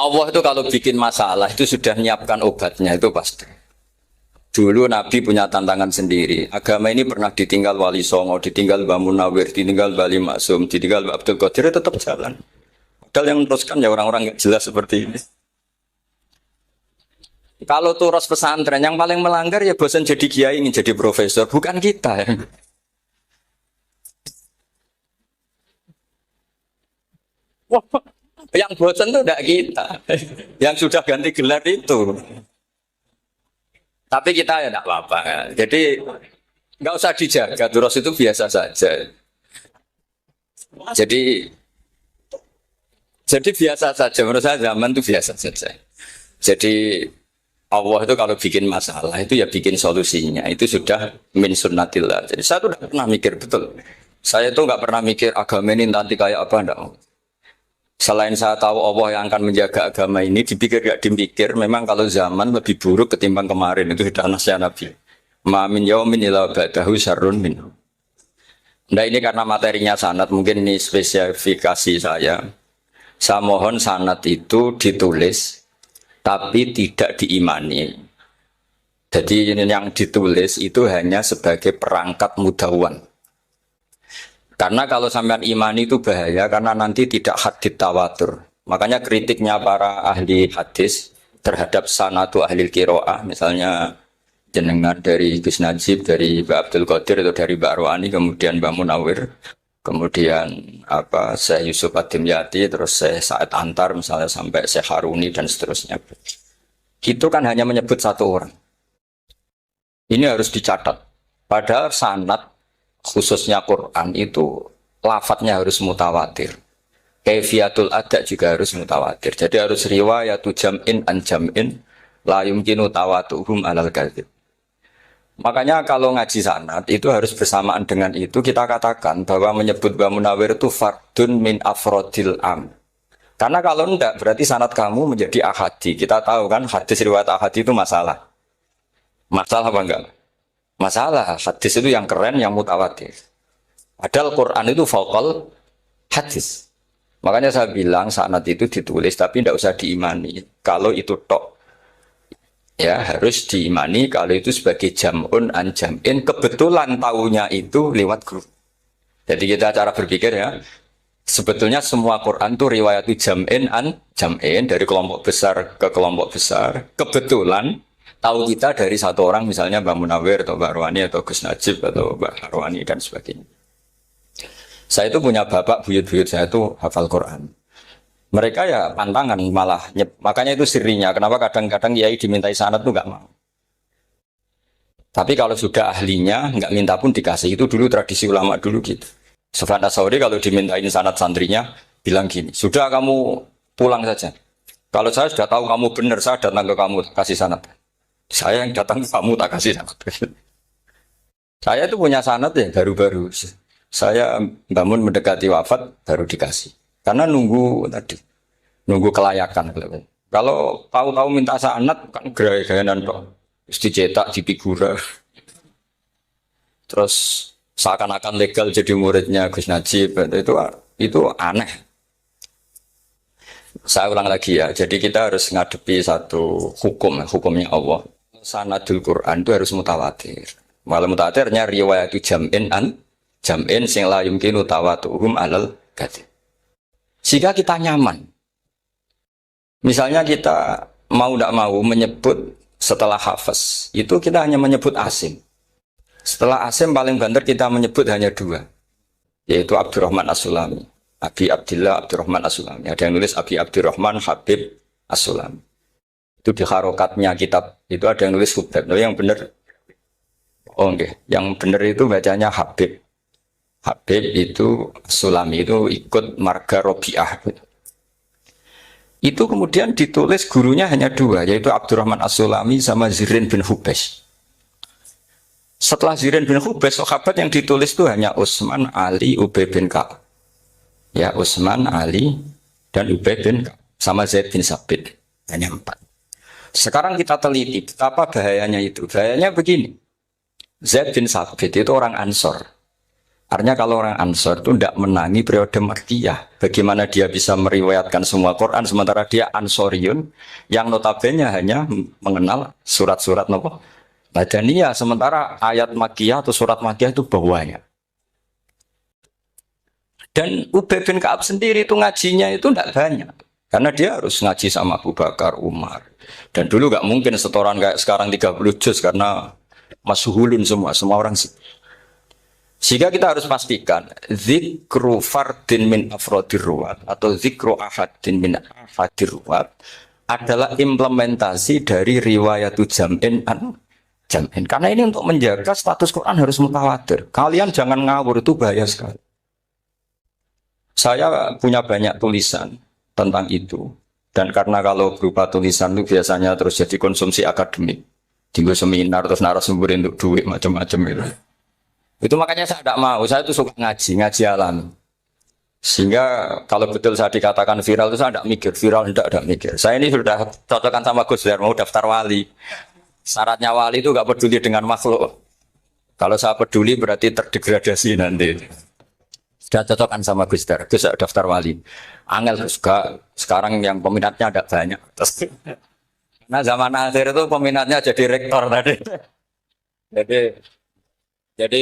Allah itu kalau bikin masalah itu sudah menyiapkan obatnya itu pasti. Dulu Nabi punya tantangan sendiri. Agama ini pernah ditinggal Wali Songo, ditinggal Mbah Munawir, ditinggal Bali Maksum, ditinggal Mbah Abdul Qadir, tetap jalan. Padahal yang meneruskan ya orang-orang nggak jelas seperti ini. Kalau turos pesantren yang paling melanggar ya bosan jadi kiai ingin jadi profesor, bukan kita. Wah, yang bosan itu tidak kita, yang sudah ganti gelar itu. Tapi kita ya tidak apa-apa. Jadi nggak usah dijaga, turos itu biasa saja. Jadi biasa saja, menurut saya zaman itu biasa saja. Jadi Allah itu kalau bikin masalah itu ya bikin solusinya. Itu sudah min sunnatillah. Jadi saya tuh tidak pernah mikir betul. Saya tuh nggak pernah mikir agama ini nanti kayak apa enggak. Selain saya tahu Allah yang akan menjaga agama ini, dipikir gak dipikir, memang kalau zaman lebih buruk ketimbang kemarin itu sudah nasihat Nabi. Ma min yaumin illa ba'dahu syarrun min. Nah ini karena materinya sanad, mungkin ini spesifikasi saya. Saya mohon sanad itu ditulis tapi tidak diimani. Jadi yang ditulis itu hanya sebagai perangkat mudawwan. Karena kalau sampean imani itu bahaya karena nanti tidak hadits tawatur. Makanya kritiknya para ahli hadis terhadap sanatu ahli qiraah, misalnya jenengan dari Gus Najib, dari Mbak Abdul Qadir atau dari Mbak Arwani, kemudian Mbak Munawir, kemudian Syekh Yusuf Ad-Dimyati, terus Syekh Sa'id Antar misalnya sampai Syekh Haruni dan seterusnya. Itu kan hanya menyebut satu orang. Ini harus dicatat. Padahal sanad khususnya Quran itu lafadznya harus mutawatir. Kaifiyatul ada juga harus mutawatir. Jadi harus riwayatu jam'in an jam'in la yumkinu tawatuhum alal kadzib. Makanya kalau ngaji sanad itu harus bersamaan dengan itu kita katakan bahwa menyebut Mbah Munawir itu fardun min afrodil am. Karena kalau enggak berarti sanad kamu menjadi ahadi. Kita tahu kan hadis riwayat ahadi itu masalah. Masalah apa enggak? Masalah hadis itu yang keren, yang mutawatir. Padahal Quran itu fauqal hadis. Makanya saya bilang sanad itu ditulis tapi tidak usah diimani. Kalau itu tok, ya harus diimani. Kalau itu sebagai jam'un an jam'in, kebetulan tahunya itu lewat guru. Jadi kita cara berpikir ya, sebetulnya semua Quran itu riwayat jam'in an jam'in dari kelompok besar ke kelompok besar. Kebetulan tahu kita dari satu orang, misalnya Mbak Munawir atau Mbak Arwani atau Gus Najib atau Mbak Arwani dan sebagainya. Saya itu punya bapak, buyut-buyut saya itu hafal Quran. Mereka ya pantangan malah, makanya itu sirinya. Kenapa kadang-kadang kiai dimintai sanad itu nggak mau. Tapi kalau sudah ahlinya, nggak minta pun dikasih. Itu dulu tradisi ulama dulu gitu. Sufyan Ats-Tsauri kalau dimintain sanad santrinya, bilang gini, sudah kamu pulang saja. Kalau saya sudah tahu kamu benar, saya datang ke kamu, kasih sanad. Saya yang datang ke kamu tak kasih sanad. Saya itu punya sanad ya baru-baru. Saya bangun mendekati wafat baru dikasih. Karena nunggu tadi, nunggu kelayakan. Kalau tahu-tahu minta sanad kan gaya-gayanan kok. Terus dicetak di figura. Terus seakan-akan legal jadi muridnya Gus Najib. Itu aneh. Saya ulang lagi ya. Jadi kita harus ngadepi satu hukum, hukumnya Allah. Sanadul Quran itu harus mutawatir. Malah mutawatirnya riwayat itu jam'in an jam'in sing la yumkinu tawatuhum alal kadzib. Jika kita nyaman. Misalnya kita mau tidak mau menyebut setelah hafaz, itu kita hanya menyebut asim. Setelah asim paling banter kita menyebut hanya dua, yaitu Abdurrahman As-Sulami, Abi Abdillah Abdurrahman As-Sulami. Ada yang nulis Abi Abdurrahman Habib As-Sulami. Itu di harokatnya kitab itu ada yang nulis Hubab. Nah, yang benar, oh enggak, yang benar itu bacanya Habib. Habib itu Sulami itu ikut marga Robiah. Itu kemudian ditulis gurunya hanya dua, yaitu Abdurrahman As-Sulami sama Zirin bin Hubes. Setelah Zirin bin Hubes, sahabat yang ditulis itu hanya Utsman, Ali, Ubay bin Ka'ab. Ya, Utsman, Ali, dan Ubay bin Ka'ab. Sama Zaid bin Sabit. Hanya 4. Sekarang kita teliti betapa bahayanya itu. Bahayanya begini. Zaid bin Sabit itu orang Ansor. Artinya kalau orang Ansor itu tidak menangi periode Makkiyah. Bagaimana dia bisa meriwayatkan semua Quran sementara dia Ansoriun yang notabene hanya mengenal surat-surat nopo Madaniyah, sementara ayat Makkiyah atau surat Makkiyah itu bawahnya. Dan Ubay bin Ka'ab sendiri itu ngajinya itu tidak banyak. Karena dia harus ngaji sama Abu Bakar, Umar. Dan dulu nggak mungkin setoran kayak sekarang 30 juz karena masyhulun semua orang. Sehingga kita harus pastikan zikru fardin min afrodir ruwat atau zikru ahadin min afadir ruwat adalah implementasi dari riwayatu jam'in an jam'in. Karena ini untuk menjaga status Quran harus mutawatir. Kalian jangan ngawur, itu bahaya sekali. Saya punya banyak tulisan tentang itu. Dan karena kalau berupa tulisan itu biasanya terus jadi konsumsi akademik. Tinggal seminar terus narasumber untuk duit macam-macam itu. Itu makanya saya tidak mau, saya itu suka ngaji alam. Sehingga kalau betul saya dikatakan viral itu saya tidak mikir, viral tidak mikir. Saya ini sudah cocokkan sama Gus Dur, mau daftar wali. Syaratnya wali itu nggak peduli dengan makhluk. Kalau saya peduli berarti terdegradasi nanti. Sudah cocokkan sama Gus Dur, Gus daftar wali. Angel juga sekarang yang peminatnya ada banyak. Nah zaman akhir itu peminatnya jadi rektor tadi. Jadi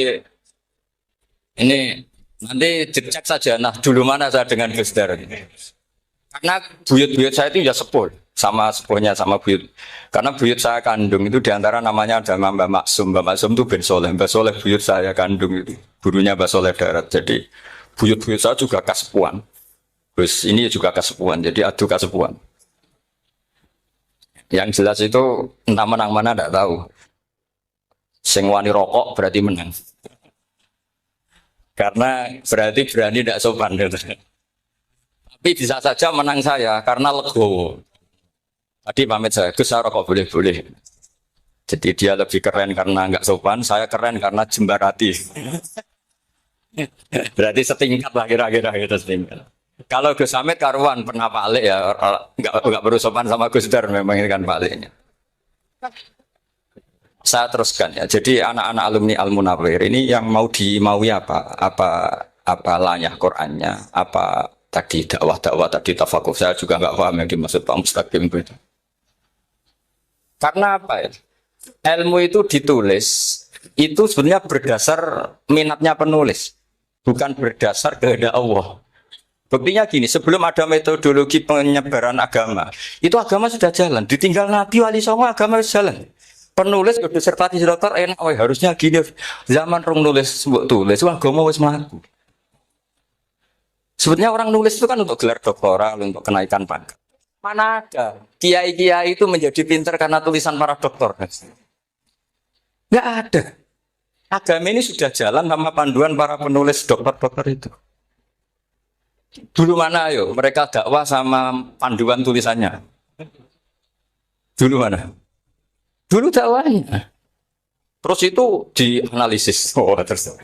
ini nanti dicek saja. Nah dulu mana saya dengan Gus Dur. Karena buyut-buyut saya itu ya sepuh sama sepuhnya sama buyut. Karena buyut saya kandung itu diantara namanya ada Mbak Maksum. Mbak Maksum itu bin Soleh. Mbak Soleh buyut saya kandung itu gurunya Mbak Soleh Darat. Jadi buyut-buyut saya juga kasepuan. Terus ini juga kasepuan. Jadi adu kasepuan. Yang jelas itu entah menang mana tidak tahu. Sing wani rokok berarti menang. Karena berarti berani tidak sopan. Tapi bisa saja menang saya karena legowo. Tadi pamit saya, Gus saya rokok boleh-boleh. Jadi dia lebih keren karena nggak sopan, saya keren karena jembarati. Berarti setingkat lah kira-kira gitu setingkat. Kalau Gus Hamid karuan pernah palik ya, nggak perlu sopan sama Gus Dur memang ini kan paliknya. Saya teruskan ya. Jadi anak-anak alumni Al-Munawwir ini yang mau dimaui apa layah Qur'annya, apa tadi dakwah tadi tafakuh. Saya juga nggak paham yang dimaksud Pak Mustaqim itu. Karena apa ya? Ilmu itu ditulis itu sebenarnya berdasar minatnya penulis, bukan berdasar kehendak Allah. Buktinya gini, sebelum ada metodologi penyebaran agama, itu agama sudah jalan. Ditinggal Nabi Wali Songo agama sudah jalan. Penulis disertasi dokter enak, harusnya gini. Zaman rong nulis tulis, agama wis mlaku. Sebetulnya orang nulis itu kan untuk gelar doktoral, untuk kenaikan pangkat. Mana ada kiai-kiai itu menjadi pintar karena tulisan para doktor? Nggak ada. Agama ini sudah jalan sama panduan para penulis dokter-dokter itu. Dulu mana ayo mereka dakwah sama panduan tulisannya? Dulu mana? Dulu dakwahnya. Terus itu dianalisis. Terus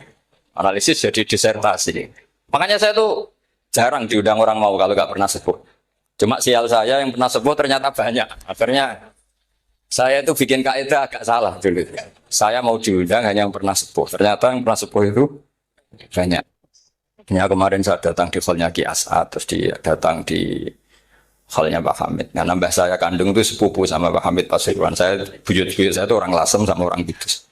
analisis jadi disertasi. Makanya saya tuh jarang diundang orang mau kalau nggak pernah sepuh. Cuma sial saya yang pernah sepuh ternyata banyak. Akhirnya saya itu bikin kaidah agak salah dulu. Saya mau diundang hanya yang pernah sepuh. Ternyata yang pernah sepuh itu banyak. Ya, kemarin saya datang di hallnya Ki As'ad, terus datang di hallnya Pak Hamid. Karena mbah saya kandung itu sepupu sama Pak Hamid Pasuruan. Saya buyut-buyut saya itu orang Lasem sama orang Kudus.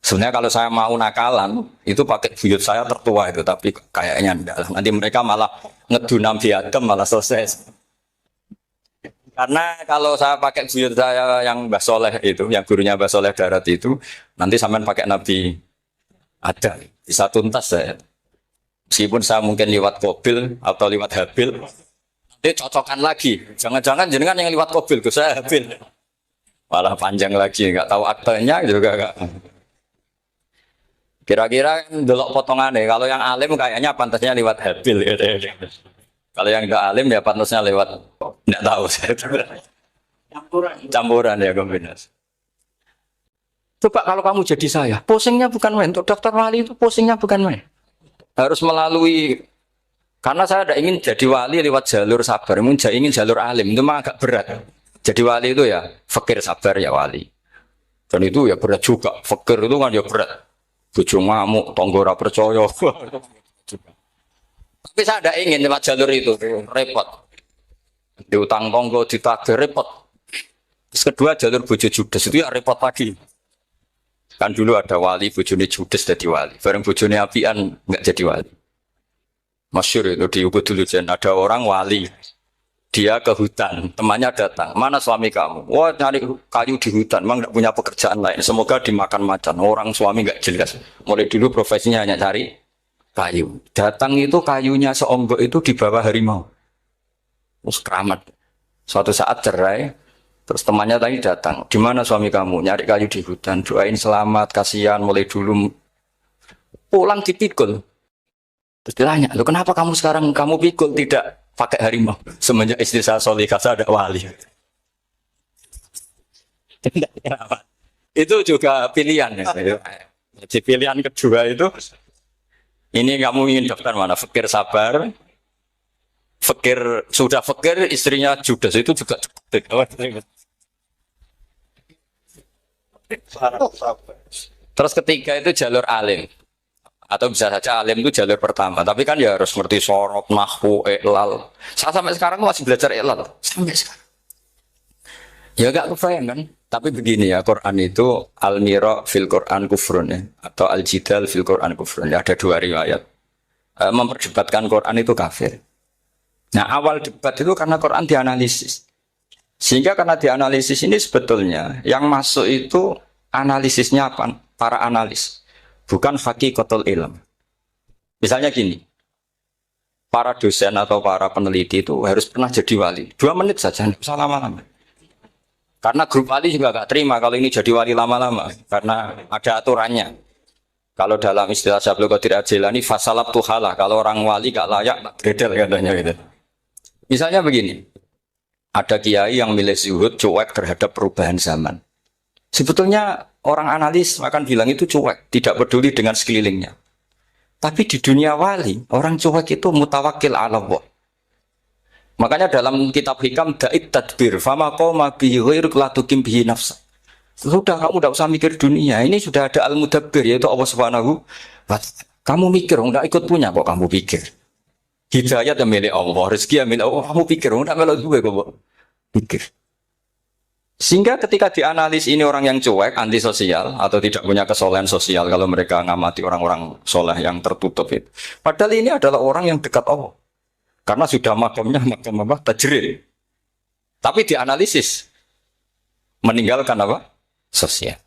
Sebenarnya kalau saya mau nakalan, itu pakai buyut saya tertua itu, tapi kayaknya enggak. Nanti mereka malah ngedu Nabi Adam malah selesai. Karena kalau saya pakai buyut saya yang Mbah Soleh itu, yang gurunya Mbah Soleh Darat itu, nanti sampean pakai Nabi Adam. Bisa tuntas saya. Meskipun saya mungkin lewat Qabil atau lewat Habil, nanti cocokkan lagi. Jangan-jangan jenengan yang lewat Qabil, saya Habil. Malah panjang lagi, nggak tahu aktenya juga nggak. Kira-kira delok potongannya. Kalau yang alim kayaknya pantasnya lewat Habil. Gitu. Kalau yang nggak alim ya pantasnya lewat, nggak tahu. Campuran ya kombinasi. Coba kalau kamu jadi saya, pusingnya bukan main. Untuk daftar wali itu pusingnya bukan main. Harus melalui, karena saya tidak ingin jadi wali lewat jalur sabar, ingin jalur alim, itu mah agak berat. Jadi wali itu ya fakir sabar ya wali. Dan itu ya berat juga, fakir itu kan ya berat. bojo ngamuk, tangga ora percaya. Tapi saya tidak ingin lewat jalur itu, repot. Diutang tangga ditagih repot. Terus kedua jalur bojo judes itu ya repot lagi. Kan dulu ada wali bojone judes jadi wali. Bareng bojone apian nggak jadi wali. Masyhur itu di Ubud dulu Jen. Ada orang wali. Dia ke hutan, temannya datang. Mana suami kamu? Wah, nyari kayu di hutan. Emang nggak punya pekerjaan lain. Semoga dimakan macan. Orang suami nggak jelas. Mulai dulu profesinya hanya cari kayu. Datang itu kayunya seonggok itu di bawah harimau. Terus keramat. Suatu saat cerai. Terus temannya tadi datang. Di mana suami kamu? Nyari kayu di hutan. Doain selamat, kasihan. Mulai dulu pulang dipikul. Terus ditanya, lo kenapa kamu sekarang kamu pikul tidak pakai harimau? Semenjak istri saya solihah, saya ada wali. Itu juga pilihan ya. Jadi pilihan kedua itu, ini kamu ingin daftar mana? Fakir sabar, fakir sudah fakir, istrinya judes itu juga cukup. Terus ketiga itu jalur alim. Atau bisa saja alim itu jalur pertama. Tapi kan ya harus ngerti sorot, nahwu, iklal. Saya sampai sekarang masih belajar iklal. Sampai sekarang. Ya gak kebayang kan. Tapi begini ya, Quran itu al-mira fil Quran kufrun ya. Atau al-jidal fil Quran kufrun. Ya, ada dua riwayat. Memperdebatkan Quran itu kafir. Nah awal debat itu karena Quran dianalisis. Sehingga karena dianalisis ini sebetulnya yang masuk itu analisisnya apa? Para analis. Bukan hakikatul ilm. Misalnya gini, para dosen atau para peneliti itu harus pernah jadi wali. 2 menit saja, tidak usah lama-lama. Karena grup wali juga gak terima kalau ini jadi wali lama-lama. Karena ada aturannya. Kalau dalam istilah Syaikhul Qadir Al-Jilani, fasalab tuhalah. Kalau orang wali gak layak, tak gredel katanya gitu. Misalnya begini, ada kiai yang milih zuhud, cuek terhadap perubahan zaman. Sebetulnya orang analis akan bilang itu cuek, tidak peduli dengan sekelilingnya. Tapi di dunia wali, orang cuek itu mutawakkil ala Allah. Makanya dalam kitab hikam da'it tadbir, fama qoma bihi ghairuk la tuqim bihi nafsa. Sudah kamu tidak usah mikir dunia, ini sudah ada al-mudabbir yaitu Allah Subhanahu wa ta'ala. Kamu mikir, enggak ikut punya kok kamu pikir. Hidayat yang milik Allah, rezeki yang milik Allah, kamu pikir, enggak melok gue kok pikir. Sehingga ketika dianalisis ini orang yang cuek, antisosial, atau tidak punya kesolehan sosial, kalau mereka ngamati orang-orang soleh yang tertutup itu. Padahal ini adalah orang yang dekat Allah. Karena sudah makamnya makam apa? Tajrid. Tapi dianalisis. Meninggalkan apa? Sosial.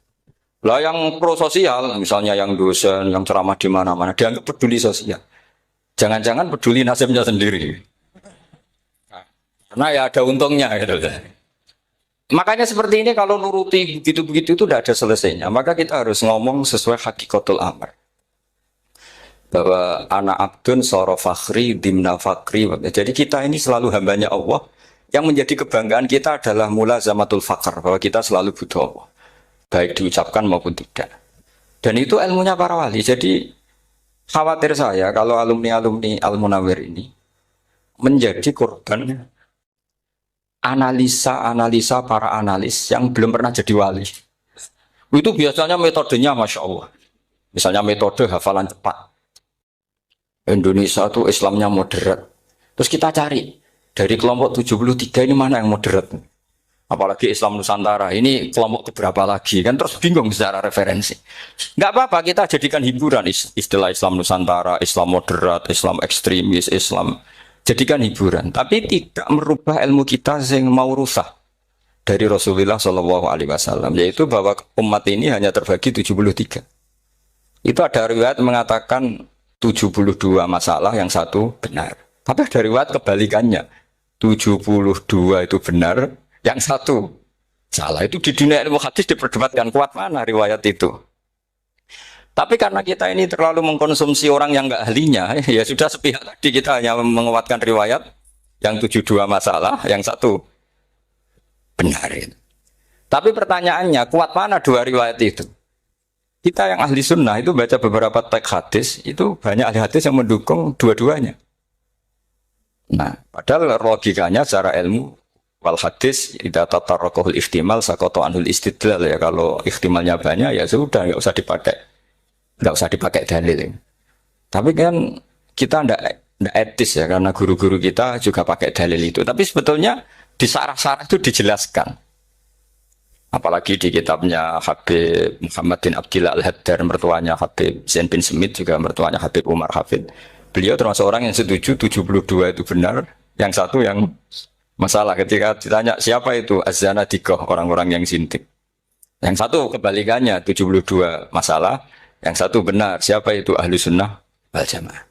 Lah yang pro sosial, misalnya yang dosen, yang ceramah di mana-mana, dianggap peduli sosial. Jangan-jangan peduli nasibnya sendiri. Karena ya ada untungnya gitu. Makanya seperti ini kalau nuruti begitu-begitu itu tidak ada selesainya. Maka kita harus ngomong sesuai hakikatul amr. Bahwa anak abdun soro fakhri dimna fakri. Jadi kita ini selalu hambanya Allah. Yang menjadi kebanggaan kita adalah mulazamatul fakr. Bahwa kita selalu butuh Allah. Baik diucapkan maupun tidak. Dan itu ilmunya para wali. Jadi khawatir saya kalau alumni-alumni Al-Munawwir ini menjadi korban analisa para analis yang belum pernah jadi wali. Itu biasanya metodenya Masya Allah. Misalnya metode hafalan cepat. Indonesia itu Islamnya moderat. Terus kita cari, dari kelompok 73 ini mana yang moderat? Apalagi Islam Nusantara, ini kelompok keberapa lagi? Kan terus bingung secara referensi. Nggak apa-apa, kita jadikan hiburan istilah Islam Nusantara, Islam moderat, Islam ekstremis, Islam. Jadikan hiburan, tapi tidak merubah ilmu kita yang mau rusak dari Rasulullah SAW, yaitu bahwa umat ini hanya terbagi 73. Itu ada riwayat mengatakan 72 masalah, yang satu benar. Tapi ada riwayat kebalikannya, 72 itu benar, yang satu salah. Itu di dunia ilmu hadis diperdebatkan kuat mana riwayat itu. Tapi karena kita ini terlalu mengkonsumsi orang yang nggak ahlinya, ya sudah sepihak tadi kita hanya menguatkan riwayat yang 72 masalah, yang satu benar. Tapi pertanyaannya, kuat mana dua riwayat itu? Kita yang ahli sunnah itu baca beberapa teks hadis, itu banyak ahli hadis yang mendukung dua-duanya. Nah, padahal logikanya secara ilmu, wal hadis, idza tatarraqahul ihtimal saqata anhul istidlal, ya kalau ihtimalnya banyak ya sudah nggak usah dipakai nggak usah dipakai dalil. Tapi kan kita ndak etis ya karena guru-guru kita juga pakai dalil itu. Tapi sebetulnya di sarah-sarah itu dijelaskan. Apalagi di kitabnya Habib Muhammad bin Abdillah Al-Haddar, mertuanya Habib Zain bin Smith, juga mertuanya Habib Umar Hafid. Beliau termasuk orang yang setuju 72 itu benar, yang satu yang masalah. Ketika ditanya siapa itu Az-Zanadiqah, orang-orang yang sintik. Yang satu kebalikannya 72 masalah, yang satu benar. Siapa itu Ahlu Sunnah wal Jamaah.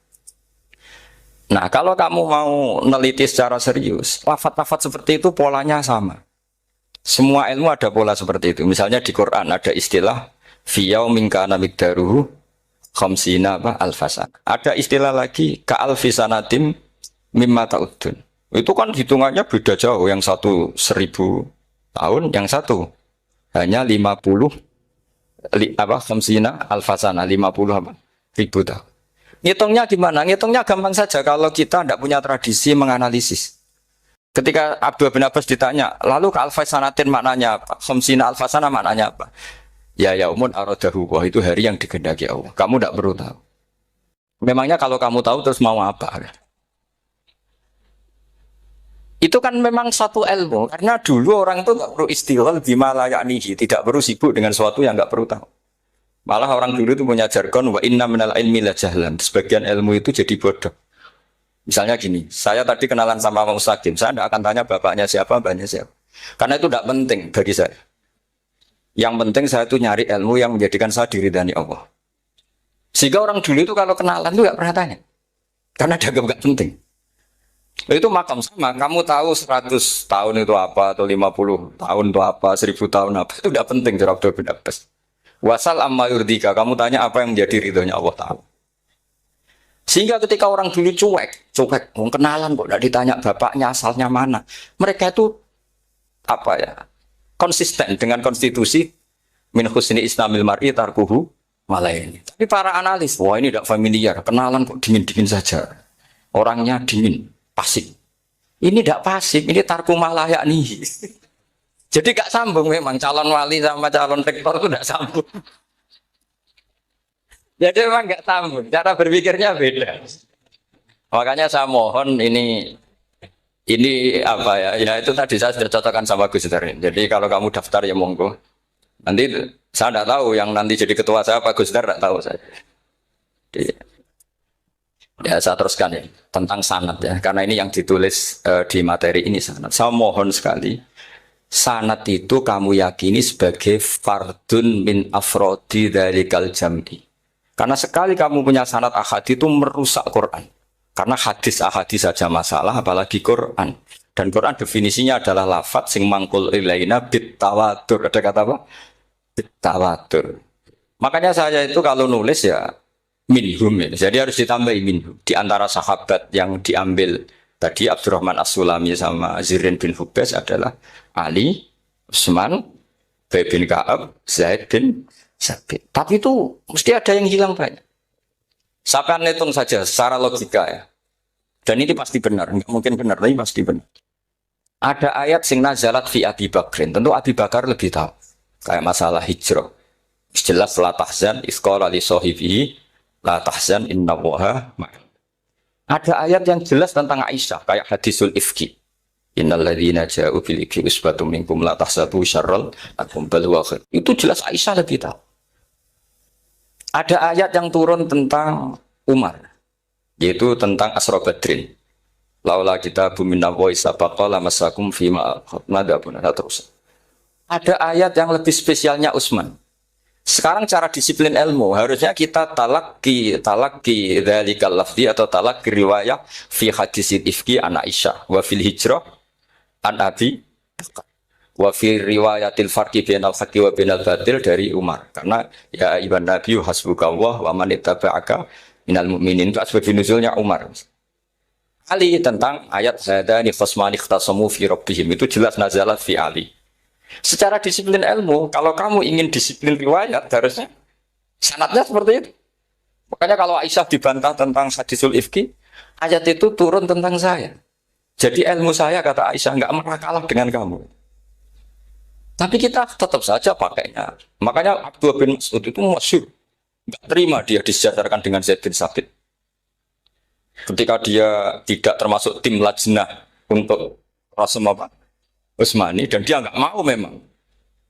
Nah, kalau kamu mau neliti secara serius, lafaz-lafaz seperti itu polanya sama. Semua ilmu ada pola seperti itu. Misalnya di Quran ada istilah fiyau minkana migdaruhu khamsina alfasan. Ada istilah lagi ka'alfisanatim mimma ta'udun. Itu kan hitungannya beda jauh. Yang satu 1000 tahun, yang satu hanya 50 khamsina alfasana, 50 ribu tahun. Ngitungnya gimana? Ngitungnya gampang saja kalau kita tidak punya tradisi menganalisis. Ketika Abdul bin Abbas ditanya, lalu ke alfasanatin maknanya apa? Khamsina alfasana maknanya apa? Ya yaumun aradahu, wah itu hari yang dikehendaki Allah. Kamu tidak perlu tahu. Memangnya kalau kamu tahu terus mau apa? Itu kan memang satu ilmu. Karena dulu orang itu tidak perlu istighfar bima la ya'nihi, tidak perlu sibuk dengan sesuatu yang tidak perlu tahu. Malah orang dulu itu punya jargon wa inna minal ilmi la jahlan. Sebagian ilmu itu jadi bodoh. Misalnya gini, saya tadi kenalan sama Pak Mustaqim, saya tidak akan tanya bapaknya siapa, mbaknya siapa. Karena itu tidak penting bagi saya. Yang penting saya itu nyari ilmu yang menjadikan saya diridani Allah. Sehingga orang dulu itu kalau kenalan itu tidak pernah tanya. Karena dianggap nggak penting. Itu makam sama, kamu tahu 100 tahun itu apa, atau 50 tahun itu apa, 1000 tahun apa, itu tidak penting, Jurab Abdul bin Abbas. Wasal amma yurdika, kamu tanya apa yang menjadi ridhonya Allah Ta'ala. Sehingga ketika orang dulu cuek, mau kenalan kok, tidak ditanya bapaknya asalnya mana. Mereka itu apa ya, konsisten dengan konstitusi min husni islamil mar'i tarkuhu malaini. Tapi para analis, wah ini tidak familiar, kenalan kok dingin-dingin saja. Orangnya dingin, pasif. Ini tidak pasif, ini tarku malah yakni. Jadi gak sambung memang calon wali sama calon rektor itu tidak sambung. Jadi memang nggak sambung, cara berpikirnya beda. Makanya saya mohon ini apa ya? Ya itu tadi saya sudah cocokkan sama Gus Darin. Jadi kalau kamu daftar ya monggo. Nanti saya tidak tahu yang nanti jadi ketua saya Pak Gus Dar tidak tahu saya. Jadi, ya saya teruskan ya tentang sanad ya, karena ini yang ditulis di materi ini sanad. Saya mohon sekali, sanad itu kamu yakini sebagai fardun min afrodi dzalikal jam'i. Karena sekali kamu punya sanad ahad itu merusak Quran. Karena hadis saja masalah, apalagi Quran. Dan Quran definisinya adalah lafadz sing mangkul ilaina bit tawatur. Ada kata apa? Bit tawatur. Makanya saya itu kalau nulis ya minhum ya. Jadi harus ditambah minhum. Di antara sahabat yang diambil tadi Abdurrahman As-Sulami sama Zirin bin Hubes adalah Ali, Utsman, Ubay bin Ka'ab, Zaid bin Sabit. Tapi itu mesti ada yang hilang banyak. Saya akan hitung saja secara logika ya. Dan ini pasti benar, nggak mungkin benar, tapi pasti benar. Ada ayat sing nazalat fi Abi Bakrin. Tentu Abi Bakar lebih tahu. Kayak masalah hijrah. Jelas la tahzan isqala li sahibihi la tahzan innallaha ma'ana. Ada ayat yang jelas tentang Aisyah kayak hadisul ifki. Innal ladzina ja'u bil ifki usbatum minkum la tahsabu syarral lakum bal huwa khair. Itu jelas Aisyah lebih tahu. Ada ayat yang turun tentang Umar, yaitu tentang Asra Badrin. Laula kita bumina wa isabaqala masakum fima madabun terus. Ada ayat yang lebih spesialnya Utsman. Sekarang cara disiplin ilmu harusnya kita talaqi dzalikal lafzi atau talaqi riwayah fi hadisil ifki an Aisyah wa fil hijrah an Abi wa fi riwayatil farqi bainal haqqi wa bainal batil dari Umar. Karena ya ibn Nabi hasbukallah wa man ittaba'aka minal mu'minin, itu asbab nuzulnya Umar. Ali tentang ayat hadani khasmani ikhtasamu fi rabbihim, itu jelas nazalat fi Ali. Secara disiplin ilmu, kalau kamu ingin disiplin riwayat harusnya sanadnya seperti itu. Makanya kalau Aisyah dibantah tentang hadisul ifki, ayat itu turun tentang saya. Jadi ilmu saya kata Aisyah nggak pernah kalah dengan kamu. Tapi kita tetap saja pakainya. Makanya Abdullah bin Mas'ud itu masyhur. Nggak terima dia disejajarkan dengan Zaid bin Sabit. Ketika dia tidak termasuk tim lajnah untuk Rasul apa? Utsmani dan dia nggak mau memang.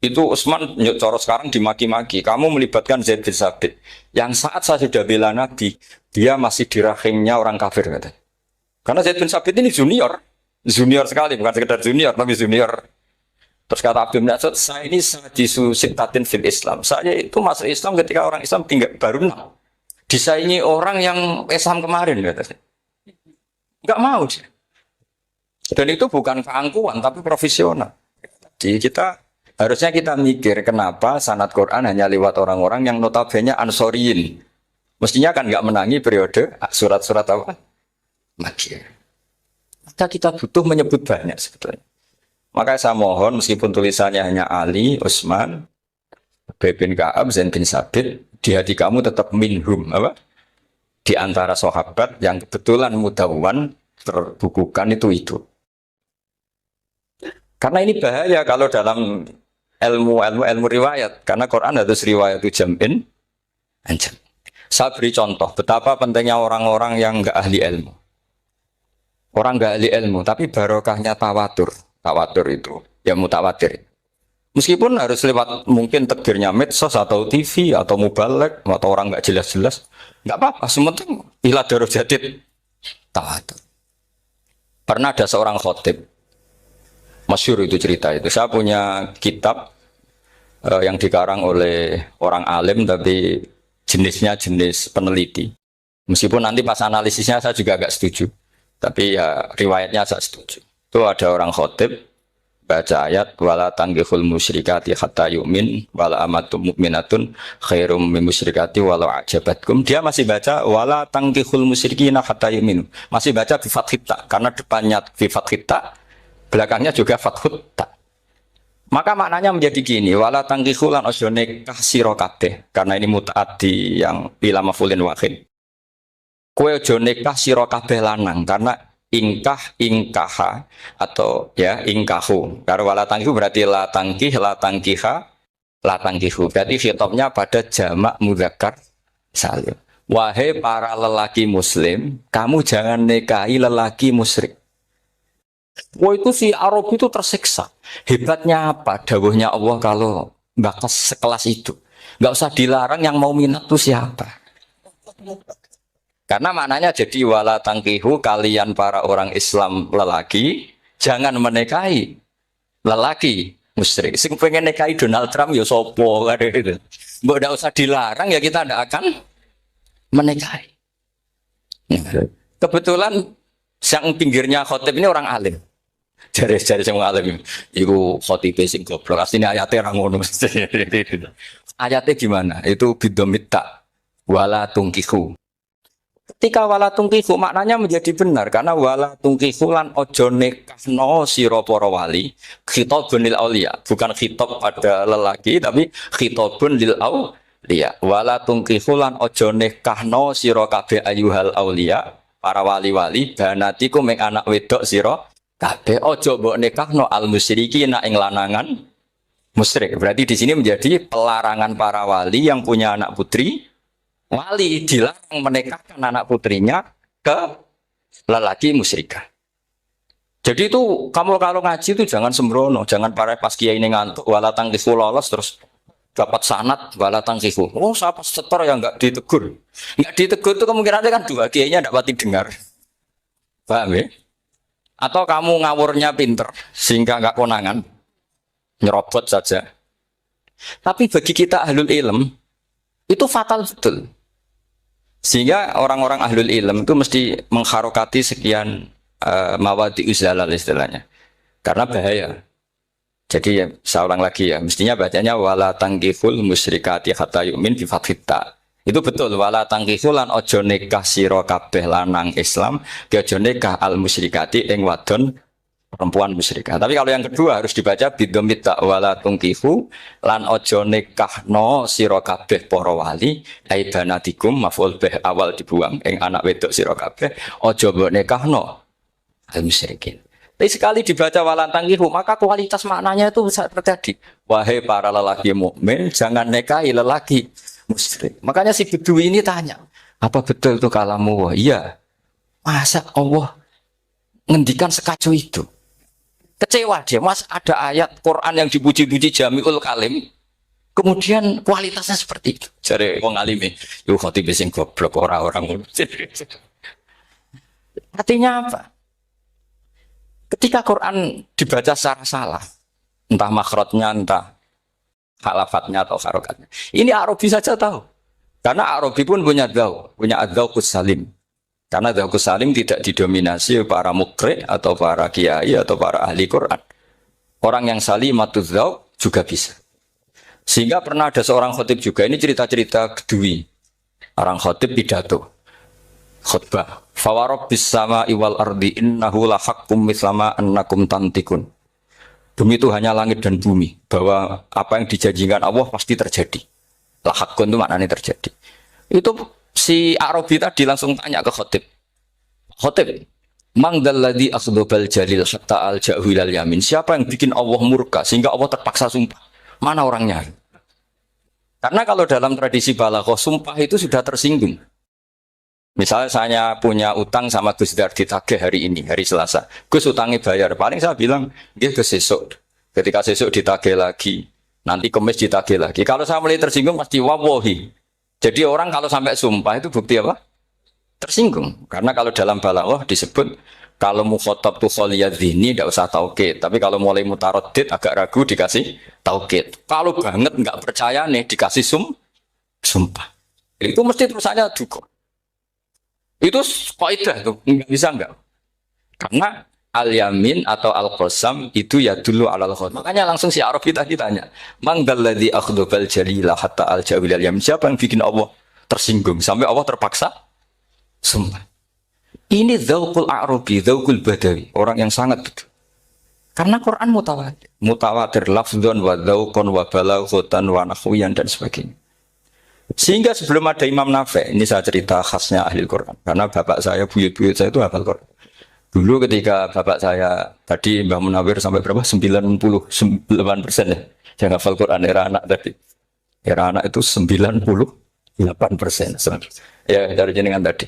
Itu Utsman coro sekarang dimaki-maki. Kamu melibatkan Zaid bin Sabit. Yang saat saya sudah bela Nabi, dia masih di rahimnya orang kafir katanya. Karena Zaid bin Sabit ini junior. Junior sekali, bukan sekedar junior, tapi junior. Terus kata Abdul Mas'ud, saya ini sadisu sittatin fil Islam. Saya itu masuk Islam ketika orang Islam tinggal baru 6. Disaingi orang yang Islam kemarin katanya. Enggak mau sih. Dan itu bukan keangkuhan, tapi profesional. Jadi harusnya kita mikir kenapa sanad Quran hanya lewat orang-orang yang notabene ansoriyin. Mestinya kan nggak menangi periode surat-surat apa? Makkiyah. Maka kita butuh menyebut banyak sebetulnya. Maka saya mohon meskipun tulisannya hanya Ali, Utsman, Ubay bin Ka'ab, Zaid bin Sabit, di hati kamu tetap minhum apa? Di antara sahabat yang kebetulan mudawwan terbukukan itu. Karena ini bahaya kalau dalam ilmu riwayat, karena Quran harus riwayat itu jam'in anjam. Saya beri contoh betapa pentingnya orang-orang yang enggak ahli ilmu. Orang enggak ahli ilmu, tapi barokahnya tawatur. Tawatur itu ya mutawatir. Meskipun harus lewat mungkin tegirnya medsos atau TV atau mubalek atau orang enggak jelas-jelas, enggak apa-apa. Sementing ila darajatid tawatur. Pernah ada seorang khotib, masyhur itu cerita itu. Saya punya kitab yang dikarang oleh orang alim tapi jenisnya jenis peneliti. Meskipun nanti pas analisisnya saya juga agak setuju. Tapi ya riwayatnya saya setuju. Itu ada orang khotib baca ayat wala tanggihul musyrikati hatta yu'min wala amatum mu'minatun khairum min musyrikati walau ajabatkum. Dia masih baca wala tanggihul musyrikina hatta yu'minu. Masih baca bi fathita karena depannya bi fathita, belakangnya juga fathut ta. Maka maknanya menjadi gini, wala tanggihul lan ojo nikah sira kabeh. Karena ini mutaaddi yang ila mafulin wahid. Kowe ojo nikah sira kabeh lanang karena ingkaha atau ya ingkahu. Karena wala tangkihu berarti la tangkiha, la tangkihu. Berarti khitabnya pada jamak mudzakkar salim. Wahai para lelaki muslim, kamu jangan nikahi lelaki musyrik. Wah itu si Arab itu tersiksa. Hebatnya apa? Dawuhnya Allah kalau bakas sekelas itu. Nggak usah dilarang, yang mau minat tuh siapa? Karena maknanya jadi wala tangkihu, kalian para orang Islam lelaki jangan menikahi lelaki musyrik. Sing pengen nikahi Donald Trump ya sopo kan itu. Mbok ndak usah dilarang ya kita ndak akan menikahi. Kebetulan yang pinggirnya khotib ini orang alim. Jari-jari sing alim iku khotibe sing goblok. Asline ayate ra ngono. Ayatnya gimana? Itu bidomita wala tungkihu. Ketika wala tungkihu maknanya menjadi benar karena wala tungkihu lan ojo nikahno sira para wali khitabun lil auliya, bukan khitab pada lelaki tapi khitabun lil auliya. Wala tungkihu lan ojo nikahno sira kabeh ayyuhal auliya, para wali-wali banatiku mek anak wedok sira kabeh ojo mbok nikahno al musyriki ing lanangan musyrik. Berarti di sini menjadi pelarangan para wali yang punya anak putri. Wali dilarang menikahkan anak putrinya ke lelaki musyrikah. Jadi itu kamu kalau ngaji itu jangan sembrono, jangan para pas kiai ini ngantuk wala tangkihu lolos terus dapat sanad wala tangkihu. Oh, siapa setor yang enggak ditegur. Enggak ditegur itu kemungkinannya kan dua kiainya enggak pati dengar. Paham ya? Atau kamu ngawurnya pinter sehingga enggak konangan. Nyerobot saja. Tapi bagi kita ahlul ilm itu fatal betul. Sehingga orang-orang ahlul ilm itu mesti mengharokati sekian mawadi uzalal istilahnya. Karena bahaya. Jadi ya, saya ulang lagi ya, mestinya bacanya wala tangkihul musyrikati hatta yu'min bi fathita. Itu betul wala tangkihul lan ojo nikah sira kabeh lanang Islam, ojo nikah al musyrikati ing wadon perempuan musyrikah. Tapi kalau yang kedua harus dibaca bidomita wala tungkihu lan ojo nikahno sira kabeh para wali ai banatikum maf'ul bih awal dibuang ing anak wedok sira kabeh ojo mbok nikahno al musyrikin. Tapi sekali dibaca wala tungkihu maka kualitas maknanya itu bisa terjadi. Wahai para lelaki mukmin jangan nikahi lelaki musyrik. Makanya si Bedui ini tanya, apa betul itu kalamu? Wah, iya. Masa Allah ngendikan sekacau itu? Kecewa dia, mas ada ayat Quran yang dipuji-puji Jamiul Kalim, kemudian kualitasnya seperti itu. Jadi wong alime, yo khotib sing goblok orang-orang. Artinya apa? Ketika Quran dibaca secara salah, entah makhrajnya, entah halafatnya atau harokatnya. Ini Arabi saja tahu. Karena Arabi pun punya adzauqus salim. Karena adzauqus salim tidak didominasi para mukri atau para kiai atau para ahli Quran. Orang yang salimatuz dzauq juga bisa. Sehingga pernah ada seorang khotib juga, ini cerita-cerita Bedui. Orang khotib pidato. Khutbah. Fawarabbis sama'i wal ardi innahu lahaqqum mislama annakum tantikun. Demi Tuhannya langit dan bumi, bahwa apa yang dijanjikan Allah pasti terjadi. Lahaqqun itu maknanya terjadi. Itu si Arabi tadi langsung tanya ke khotib. Khotib, mang dalladzi akhdhabal jalil hatta al-ja'hu ilal yamin. Siapa yang bikin Allah murka sehingga Allah terpaksa sumpah? Mana orangnya? Karena kalau dalam tradisi balaghah sumpah itu sudah tersinggung. Misalnya saya punya utang sama Gus Dar ditagih hari ini, hari Selasa. Gus utangnya bayar. Paling saya bilang, dia ke sesuk. Ketika sesuk ditagih lagi, nanti Kamis ditagih lagi. Kalau saya mulai tersinggung pasti wawahi. Jadi orang kalau sampai sumpah itu bukti apa? Tersinggung. Karena kalau dalam balaghah disebut kalau mukhatab tu kholiyadzini tidak usah taukid. Tapi kalau mulai mutaroddid agak ragu dikasih taukid. Kalau banget nggak percaya nih dikasih sumpah. Itu mesti terusannya duga. Itu kaidah tuh, nggak bisa enggak. Karena al-yamin atau al-qasam itu ya dulu alal khot. Makanya langsung si Arabi tadi tanya, "Man dalladzi akhdhabal jalila hatta al-jawil al-yamin?" Siapa yang bikin Allah tersinggung sampai Allah terpaksa sumpah. Ini dzauqul Arabi, dzauqul Badawi, orang yang sangat betul. Karena Quran mutawatir, mutawatir lafdzun wa dzauqun wa balaghatan wa nahwiyan dan sebagainya. Sehingga sebelum ada Imam Nafi', ini saya cerita khasnya ahli Quran. Karena bapak saya, buyut-buyut saya itu hafal Quran. Dulu ketika bapak saya, tadi Mbah Munawir sampai berapa? 98% ya. Yang hafal Quran, era anak tadi. Era anak itu 98%. Ya, dari jenengan tadi.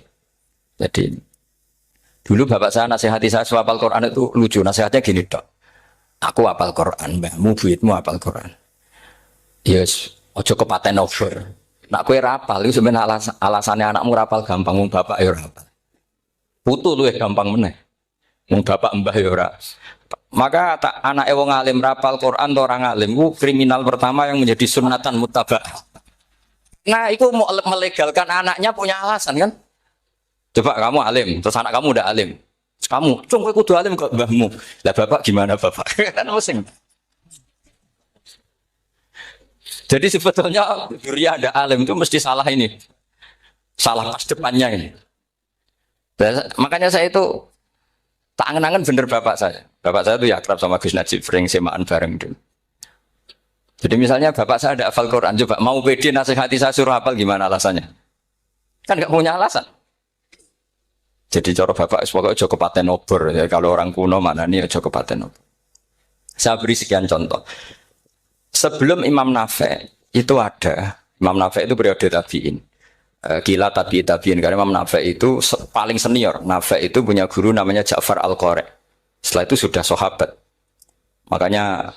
Jadi, dulu bapak saya nasihati saya soal hafal Quran itu lucu. Nasihatnya gini, Dok. Aku hafal Quran, mbahmu, buyutmu hafal Quran. Yes, ojo kepaten over. Nak kue rapal, itu sebenarnya alasannya anakmu rapal gampang, mung bapak ya rapal. Putu lu gampang meneh, mung bapak mbah ya ora. Maka anak wong alim rapal Quran atau orang alim, itu kriminal pertama yang menjadi sunatan mutabak. Nah, itu mau melegalkan anaknya punya alasan kan? Coba kamu alim, terus anak kamu udah alim, kamu, cung kowe kudu alim kok mbahmu. Lah bapak gimana bapak? Kan pusing. Jadi sebetulnya Duriya ada alim itu mesti salah ini. Salah pas depannya ini. Dan, makanya saya itu tak angen-angen bener bapak saya. Bapak saya itu ya akrab sama Gus Najib, sering semaan bareng dulu. Jadi misalnya bapak saya ada hafal Quran, coba mau pede nasihati saya suruh hafal gimana alasannya? Kan nggak punya alasan. Jadi cara bapak pokoknya Joko Paten obor. Ya, kalau orang kuno mana nih Joko Paten obor. Saya beri sekian contoh. Sebelum Imam Nafi' itu ada, Imam Nafi' itu periode tabi'in. Gila tabi'in, karena Imam Nafi' itu paling senior. Nafi' itu punya guru namanya Ja'far Al-Qari. Setelah itu sudah sahabat. Makanya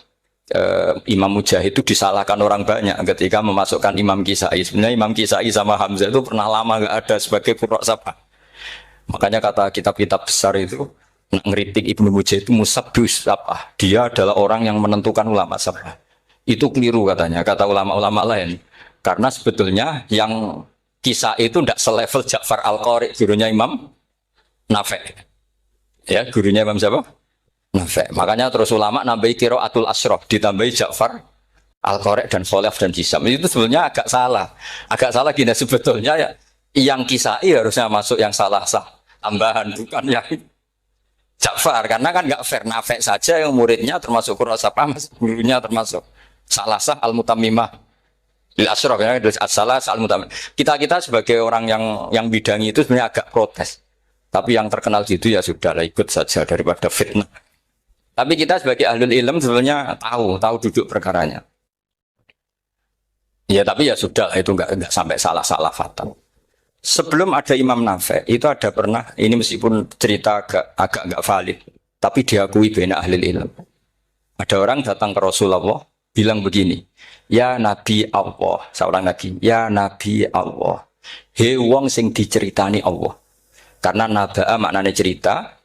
Imam Mujahid itu disalahkan orang banyak ketika memasukkan Imam Kisai. Sebenarnya Imam Kisai sama Hamzah itu pernah lama nggak ada sebagai qurra sabah. Makanya kata kitab-kitab besar itu, ngeritik Ibnu Mujahid itu musabbus sabah. Dia adalah orang yang menentukan ulama sabah. Itu keliru katanya, kata ulama-ulama lain. Karena sebetulnya yang kisah itu tidak selevel Ja'far Al-Qari, gurunya Imam Nafi'. Ya, gurunya Imam siapa? Nafi'. Makanya terus ulama nambahi qiraatul asyraf, ditambahi Ja'far Al-Qari dan Khalaf dan Hisam. Itu sebetulnya agak salah. Agak salah gini, sebetulnya ya, yang kisah harusnya masuk yang salah sah. Tambahan, bukan yang Ja'far. Karena kan nggak fair, Nafi' saja yang muridnya termasuk Qurasapa, gurunya termasuk Salasah al-Mutammimah lil asyraf ya, as-salasah al-Mutammimah. Kita sebagai orang yang bidangi itu sebenarnya agak protes. Tapi yang terkenal situ ya sudahlah, ikut saja daripada fitnah. Tapi kita sebagai ahlul ilm sebenarnya tahu duduk perkaranya. Ya tapi ya sudah lah, itu nggak sampai salah-salah fatal. Sebelum ada Imam Nafi itu ada pernah ini meskipun cerita agak nggak valid, tapi diakui bena ahli ilmu. Ada orang datang ke Rasulullah bilang begini, ya Nabi Allah, seorang lagi, ya Nabi Allah, he wong sing diceritani Allah. Karena naba'a maknanya cerita,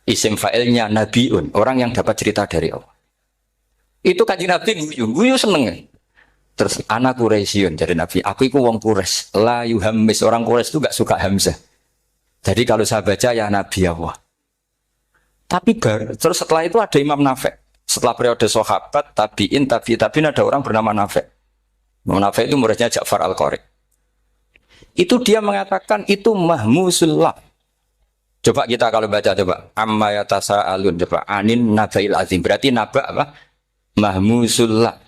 isim fa'ilnya nabiun, orang yang dapat cerita dari Allah. Itu kanjeng Nabi guyu seneng. Terus anak Quraisyun jadi Nabi, aku itu wong Quraisy, la yuhammis, orang Quraisy itu gak suka hamzah. Jadi kalau saya baca ya Nabi Allah. Tapi terus setelah itu ada Imam Nafi. Setelah periode sahabat, tabiin ada orang bernama Nafi. Imam Nafi itu muridnya Ja'far Al-Qari. Itu dia mengatakan itu mahmusullah. Coba kita kalau baca coba amma yatasaalun coba anin nabail azim, berarti naba apa? Mahmusullah.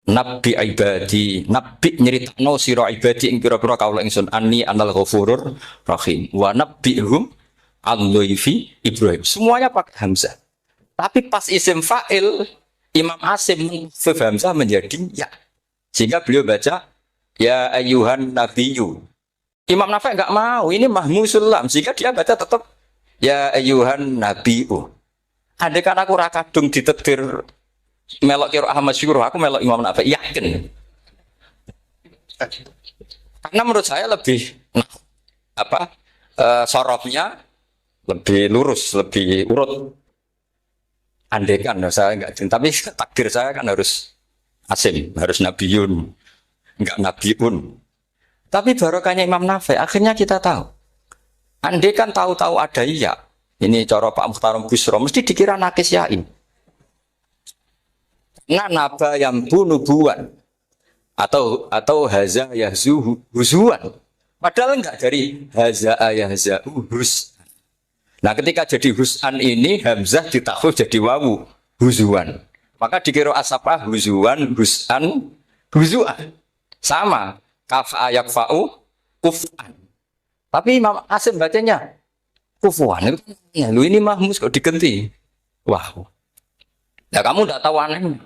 Nabi ibadi, nabi nyeritakno sira ibadi ing pira-pira kaula ingsun anni anal ghafurur rahim wa nabbihum al-dhaifi Ibrahim. Semuanya pakai hamzah. Tapi pas isim fa'il Imam Asim menghafif hamzah menjadi ya. Sehingga beliau baca ya ayyuhan nabiyyu. Imam Nafi enggak mau, ini mahmusul lam, sehingga dia baca tetap ya ayyuhan nabiyyu. Andai kan aku ra kadung ditetir melok kira Ahmad Syukur, aku melok Imam Nafi, yakin. Karena menurut saya lebih sorofnya lebih lurus, lebih urut. Andekan saya enggak, tapi takdir saya kan harus Asim, harus Nabiyun, enggak Nabiun. Tapi barokahnya Imam Nafi, akhirnya kita tahu. Andekan tahu-tahu ada iya, ini cara Pak Mukhtarom Busro, mesti dikira nakis yain. Nah, naba yang bunubuan atau haza yahzu huzuan. Padahal enggak dari haza yahza hus. Nah, ketika jadi husan ini hamzah ditakhuf jadi wawu huzuan. Maka dikira asapah huzuan, husan, huzuan. Sama kaf ayak fa'u kufan. Tapi Imam Asim bacanya kufuan. Ya, lu ini mahmus kok diganti. Wah. Ya kamu enggak tahu anehnya.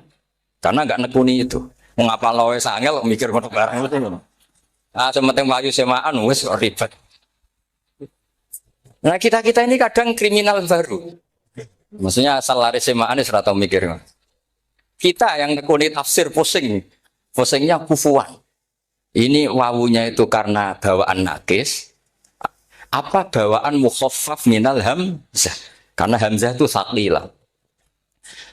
Karena enggak nekuni itu. Mengapa loe sangel mikir ngono barang itu. Ah sementing mlayu semaan wis kok ribet. Nah, kita ini kadang kriminal baru. Maksudnya asal lari semaan wis ora tau mikir. Kita yang nekuni tafsir pusing. Pusingnya kufuan. Ini wawunya itu karena bawaan nakis. Apa bawaan mukhaffaf minal hamzah? Karena hamzah itu saqilah.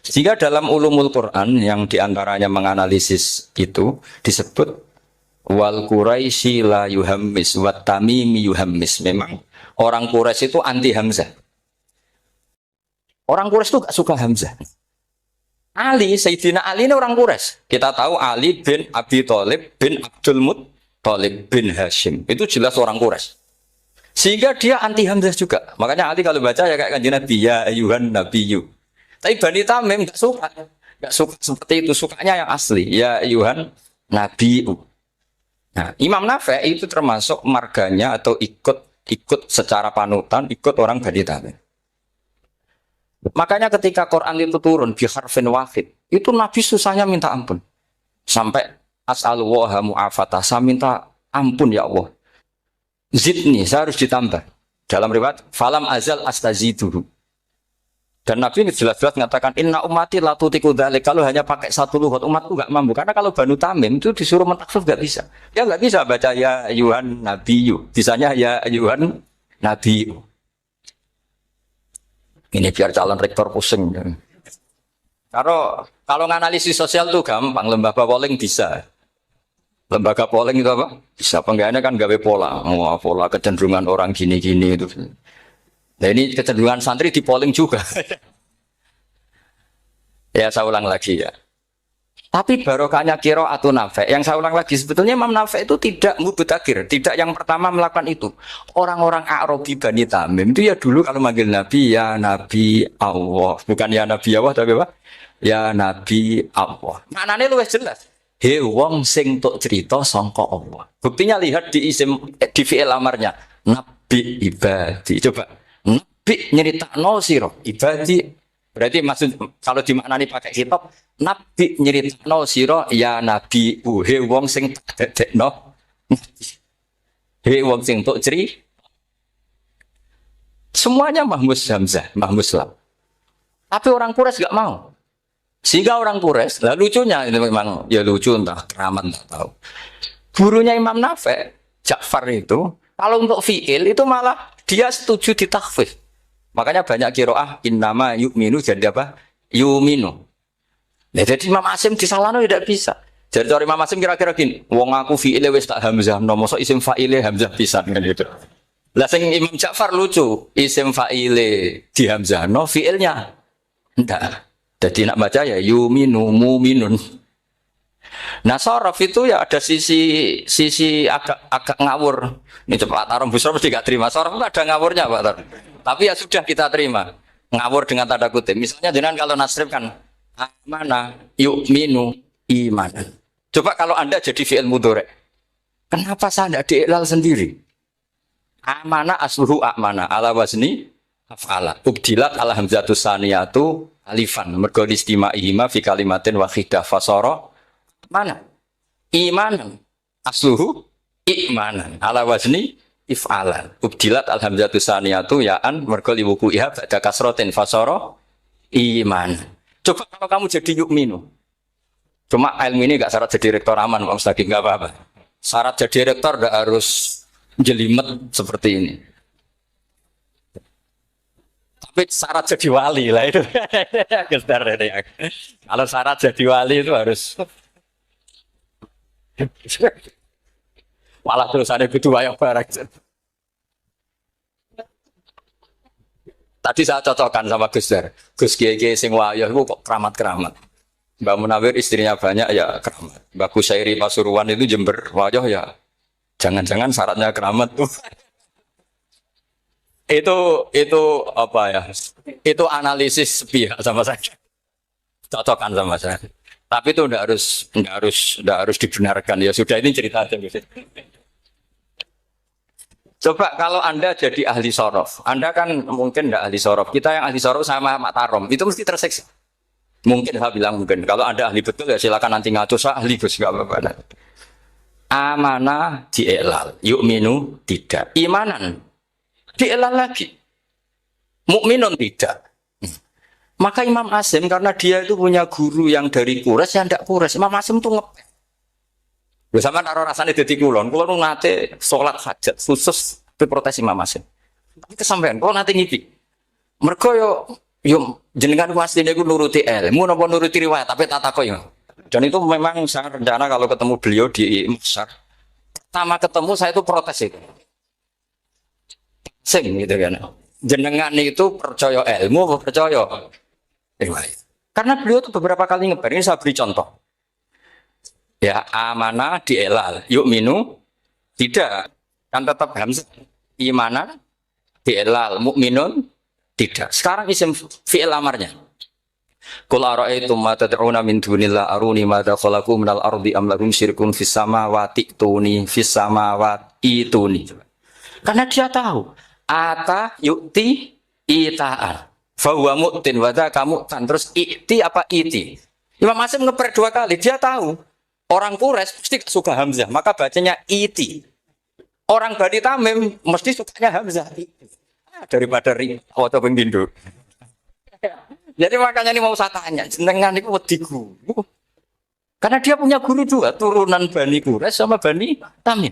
Sehingga dalam ulumul Quran yang diantaranya menganalisis itu disebut wal Quraisy la yuhammis wat tamimi yuhammis. Memang orang Quraisy itu anti hamzah. Orang Quraisy itu gak suka hamzah. Ali, Sayyidina Ali ini orang Quraisy. Kita tahu Ali bin Abi Thalib bin Abdul Muttalib bin Hashim. Itu jelas orang Quraisy. Sehingga dia anti hamzah juga. Makanya Ali kalau baca ya kayak kanjeng Nabi ya ayyuhan nabiyyu. Tapi Bani Tamim enggak suka. Enggak suka seperti itu, sukanya yang asli. Ya ayyuhan nabiyyu. Nah, Imam Nafi itu termasuk marganya atau ikut secara panutan, ikut orang Bani Tamim. Makanya ketika Quran itu turun bi harfin wahid, itu Nabi susahnya minta ampun. Sampai as'alullaha mu'afatah, saya minta ampun ya Allah. Zidni, saya harus ditambah. Dalam riwayat falam azal astaziduhu. Dan Nabi jelas-jelas mengatakan inna ummati la tutiku dzalik, kalau hanya pakai satu lughat umatku enggak mampu. Karena kalau Banu Tamim itu disuruh mentaksuf enggak bisa. Dia enggak bisa baca ya ayyuhan nabiyyu. Bisanya ya ayyuhan nabiyyu. Ini biar calon rektor pusing. Kalau nganalisis sosial tuh gampang, lembaga polling bisa. Lembaga polling itu apa? Bisa. Penggawaannya kan gawe pola. Oh, pola kecenderungan orang gini-gini itu. Nah ini kecenderungan santri di polling juga. Ya saya ulang lagi ya. Tapi barokahnya qiraatun Nafi. Yang saya ulang lagi, sebetulnya Imam Nafi itu tidak mubtagir, tidak yang pertama melakukan itu. Orang-orang A'rabi Bani Tamim itu ya dulu kalau manggil Nabi ya Nabi Allah, bukan ya Nabi Allah tapi apa? Ya Nabi Allah. Maknanya luwih jelas. He wong sing tok cerita sangka Allah. Buktinya lihat di isim di fi'il amarnya. Nabi ibadi. Coba. Nabi nyeritakno sira ibadi Berarti maksud kalau dimaknani pakai kitab, nabi nyeritakno sira ya nabi he wong sing dadekno. He wong sing tok ceri. Semuanya Mahmud Hamzah, Mahmud Lam. Tapi orang Quraisy enggak mau. Sehingga orang Quraisy, lah lucunya ini memang ya lucu entah keramat enggak tahu. Gurunya Imam Nafi', Ja'far itu, kalau untuk fi'il itu malah dia setuju ditakhfif. Makanya banyak qiraah innama yu'minu jadi apa? Yu'minu. Nah, jadi Imam Asim disalahno tidak bisa. Jadi dari Imam Asim kira-kira gini, wong aku fi'ile wis tak hamzah, no mosok isim fa'ile hamzah pisan kan gitu. Lah sing Imam Ja'far lucu, isim fa'ile di hamzah, no fi'ilnya enggak. Jadi nak baca ya yu'minu mu'minun. Nah, sorof itu ya ada sisi agak ngawur. Ini cepat Tarom Busro mesti gak terima. Sorof itu ada ngawurnya Pak Tar. Tapi ya sudah kita terima. Ngawur dengan tanda kutip. Misalnya dengan kalau nasrif kan amana yu'minu imanan. Coba kalau Anda jadi fi'il mudhari'. Kenapa saya tidak diiklal sendiri? Amana asluhu amana ala wazni af'ala. Ubdilat ala hamzatus saniyatu alifan. Mergo istima'ihima fi kalimatin wahidah fasara mana? Imanan. Asluhu imanan ala wazni if'alan. Ubdilat alhamzatu saniyatu ya'an mergo liwuku iha ba'da kasrotin fasara iman. Coba kalau kamu jadi yu'minu. Cuma ilmu ini gak syarat jadi rektor aman Pak Mustaqim, gak apa-apa. Syarat jadi rektor gak harus jelimet seperti ini. Tapi syarat jadi wali lah itu. Kalau syarat jadi wali itu harus malah terus ada kudu wayang barang. Tadi saya cocokkan sama Gus Dar. Gus Kiai sing wayah itu kok keramat-keramat. Mbak Munawir istrinya banyak ya keramat. Mbak Kusairi Pasuruan itu Jember wayah ya. Jangan-jangan syaratnya keramat tuh. itu apa ya? Itu analisis sepihak sama saya. Cocokkan sama saya. Tapi itu tidak harus dibenarkan ya sudah ini cerita aja. Coba kalau Anda jadi ahli sorof, Anda kan mungkin tidak ahli sorof. Kita yang ahli sorof sama Mak Tarom itu mesti terseksa. Mungkin saya bilang mungkin. Kalau Anda ahli betul ya silakan nanti ngaco saya ahli Gus nggak apa-apa. Amanah dielal, yu'minu tidak, imanan dielal lagi, mukminun tidak. Maka Imam Asim karena dia itu punya guru yang dari Quraisy yang tidak Quraisy, Imam Asim tuh ngepek. Bersama taruh rasanya jadi kulon nate sholat hajat khusus protes Imam Asim. Tapi kesampaian, kalau nanti ngipi, mereka yo jenengan wasline ku nuruti ilmu napa nuruti riwayat, tapi tak takok yo. Dan itu memang saya rencana kalau ketemu beliau di Masar, pertama ketemu saya itu protes itu, sing gitu kan. Jenengan itu percaya ilmu, apa percaya riwayat. Karena beliau itu beberapa kali ngebar, ini saya beri contoh. Ya, amanah dielal, yu'minu tidak, kan tetap hamzah. Imanan dielal, mukminun tidak. Sekarang isim fi'il amarnya. Qul ara'aytum ma tad'una min dunillah aruni madza khalaqu minal ardi am lahum syirkun fis samawati tuni fis samawati tuni. Karena dia tahu ata yu'ti itaan. Fa huwa mu'tin wa dzaka mu'tan. Terus i'ti apa iti? Imam Asim ngeper dua kali, dia tahu orang Quraisy mesti suka hamzah, maka bacanya iti. Orang Bani Tamim mesti sukanya hamzah. Daripada ri atau pengdindo. Jadi makanya ini mau saya tanya, jenengan itu wedigu. Karena dia punya guru juga, turunan Bani Quraisy sama Bani Tamim.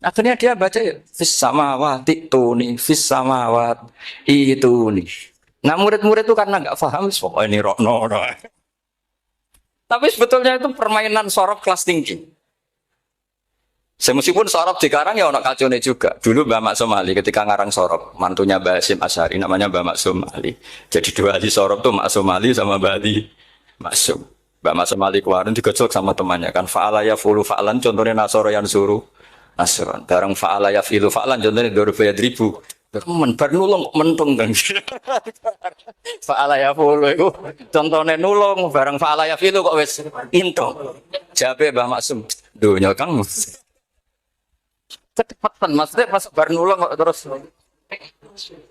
Akhirnya dia baca fis samawati tuni, fis samawat itu nih. Nah murid-murid itu karena nggak paham, pokoknya ini rokno. Tapi sebetulnya itu permainan sorof kelas tinggi. Meskipun sorof di Karang ya ono kacone juga. Dulu Mbak Mak Somali ketika ngarang sorof, mantunya Mbak Hasyim Asy'ari namanya Mbak Mak Somali. Jadi dua ahli sorof tuh Mak Somali sama Mbak Ali Maksum. Mbak Mak Somali kemarin digocok sama temannya kan fa'ala yaf'ulu fa'lan contohnya nasoro yang suruh nasron. Bareng fa'ala yaf'ilu fa'lan contohnya dorba yadribu. Men bar nulung mentung kan. Fa'ala yaf'ulu itu contohnya nulung bareng fa'ala yaf'ilu kok wis into. Jabe Mbak Maksum. Dunya Kang. Kecepatan maksudnya pas bar nulung kok terus.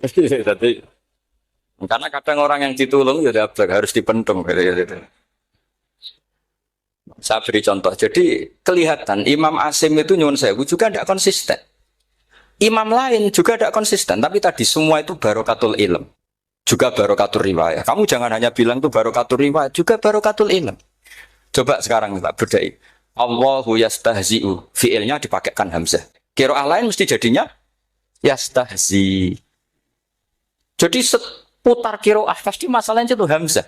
Jadi Karena kadang orang yang ditulung ya dablek harus dipendung gitu. Saya beri contoh. Jadi kelihatan Imam Asim itu nyuwun sewu juga tidak konsisten. Imam lain juga tidak konsisten. Tapi tadi semua itu barokatul ilm. Juga barokatul riwayat. Kamu jangan hanya bilang itu barokatul riwayat. Juga barokatul ilm. Coba sekarang kita berdai. Allahu yastahzi'u. Fi'ilnya dipakaikan hamzah. Qiraah lain mesti jadinya yastahzi. Jadi seputar qiraah pasti masalahnya itu hamzah.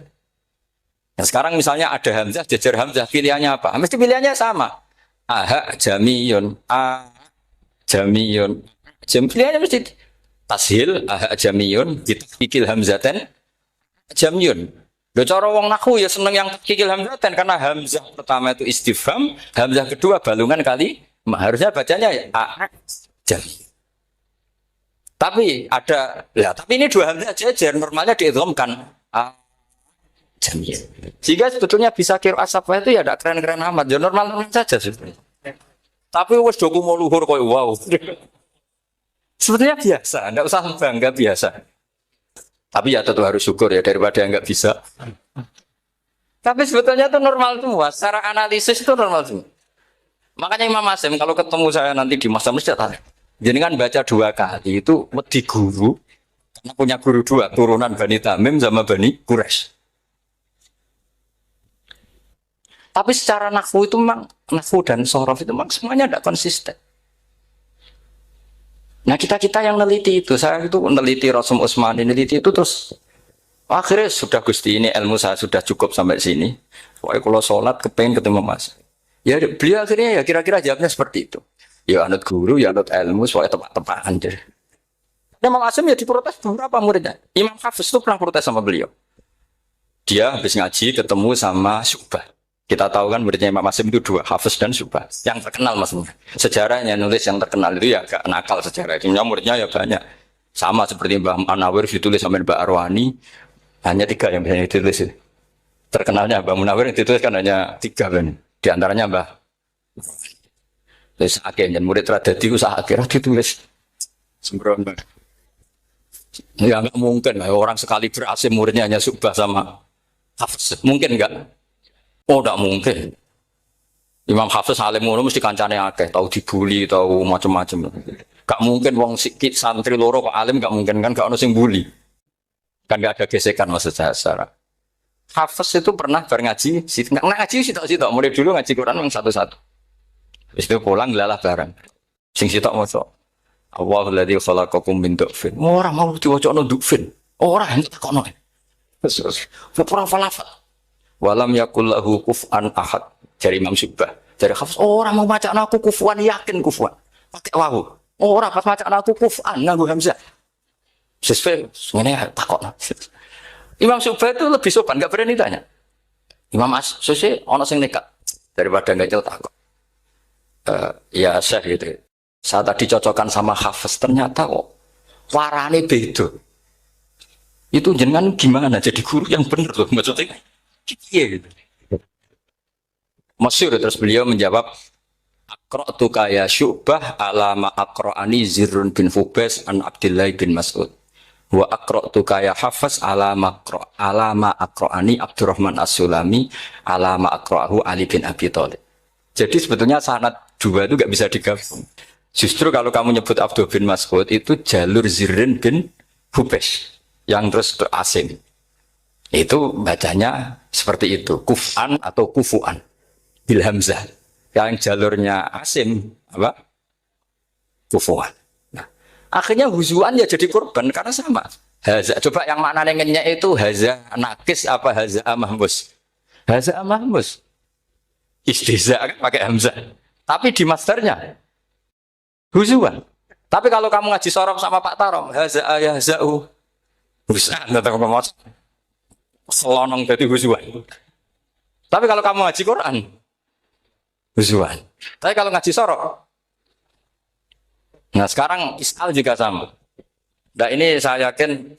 Nah, sekarang misalnya ada hamzah, jajar hamzah, pilihannya apa? Mesti pilihannya sama. Aha jamiyun, a jamiyun. Pilihannya mesti tashil, aha jamiyun, ditakikil hamzatan, jamiyun. Loh cara wong nahwu ya seneng yang takikil hamzatan karena hamzah pertama itu istifham, hamzah kedua balungan kali, harusnya bacanya ya a jamiyun. Tapi ada, ya tapi ini dua hamzah jajar, normalnya diidghamkan a jamiyun. Sehingga sebetulnya bisa qiraah safah itu ya tidak keren-keren amat, ya normal-normal saja sebetulnya. Tapi wes doku mau luhur koyo wow. Sebetulnya biasa, tidak usah bangga biasa. Tapi ya tentu harus syukur ya daripada nggak bisa. Tapi sebetulnya itu normal semua, secara analisis itu normal semua. Makanya Imam Asim kalau ketemu saya nanti di masa masjid, jadi kan baca 2 kali itu di guru, karena punya guru 2, turunan Bani Tamim sama Bani Quraisy. Tapi secara nahwu itu memang, nahwu dan sorof itu memang semuanya tidak konsisten. Nah kita yang neliti itu, saya itu neliti Rasul Utsmani, neliti itu terus akhirnya sudah Gusti ini ilmu saya sudah cukup sampai sini. Pokoknya kalau sholat kepengen ketemu Mas. Ya beliau akhirnya ya kira-kira jawabnya seperti itu. Ya anut guru, ya anut ilmu, soalnya tepat-tepatan. Dan Imam Asim ya diprotes beberapa muridnya. Imam Hafiz itu pernah protes sama beliau. Dia habis ngaji ketemu sama Syu'bah. Kita tahu kan muridnya Imam Asim itu 2, Hafiz dan Syu'bah. Yang terkenal maksudnya. Sejarahnya nulis yang terkenal itu ya agak nakal sejarah. Muridnya ya banyak. Sama seperti Mbah Munawir ditulis sama Mbah Arwani. Hanya 3 yang bisa ditulis. Terkenalnya Mbah Munawir yang ditulis kan hanya 3 kan. Di antaranya Mbah. Terus akhirnya murid Radadi itu akhirnya ditulis. Sembrono. Ya nggak mungkin lah orang sekali berhasil muridnya hanya Syu'bah sama Hafiz. Mungkin enggak? Oh, tidak mungkin. Imam Hafiz alim ngono mesti kancane akeh, tahu dibully, tahu macam-macam. Gak mungkin wong sikit santri loro kok alim gak mungkin kan gak ono sing bully. Kan gak ada gesekan maksud saya secara. Hafiz itu pernah ngaji, ngaji sitok-sitok, mulai dulu ngaji Quran yang satu-satu. Habis itu pulang lalah bareng. Sing sitok maca. Allahul ladzi khalaqakum min du'fin. Ora mau diwacana du'fin. Ora entuk takono. Terus ora falafel. Walam yakul lahu kuf'an ahad. Dari Imam Syu'bah. Dari Hafiz, orang mau baca aku kufuan, yakin kufuan. Pakai wawu. Orang pas baca aku kuf'an, nganggo hamzah. Sesuai, ini takut. Imam Syu'bah itu lebih sopan, gak berani tanya. Imam As-Susi, ono sing nekat. Daripada gak jauh takut. Ya Syekh gitu. Saya tadi cocokkan sama Hafiz, ternyata kok warane beda. Itu jenengan gimana jadi guru yang benar loh, maksudnya. Iya gitu. Masyhur terus beliau menjawab Aqra'tu kaya Syu'bah ala ma aqra'ani Zirrun bin Fubais an Abdullah bin Mas'ud. Wa aqra'tu kaya Hafiz ala ma aqra'ani Abdurrahman As-Sulami ala ma aqra'ahu Ali bin Abi Thalib. Jadi sebetulnya sanad 2 itu enggak bisa digabung. Justru kalau kamu nyebut Abdullah bin Mas'ud itu jalur Zirrun bin Fubais yang terus asing. Itu bacanya seperti itu, kuf'an atau kufu'an bil hamzah. Yang jalurnya Asim apa? Kufu'an. Nah, akhirnya huzuan ya jadi korban karena sama. Haza, coba yang maknanya ngenyek itu haza nakis apa haza mahmus? Haza mahmus. Istiza kan pakai hamzah. Tapi di masternya huzuan. Tapi kalau kamu ngaji sorof sama Pak Tarom, haza ayahza'u. Husan atau ngomong selonong dari huzuan. Tapi kalau kamu ngaji Quran, huzuan. Tapi kalau ngaji sorok, nah sekarang Isal juga sama. Nah ini saya yakin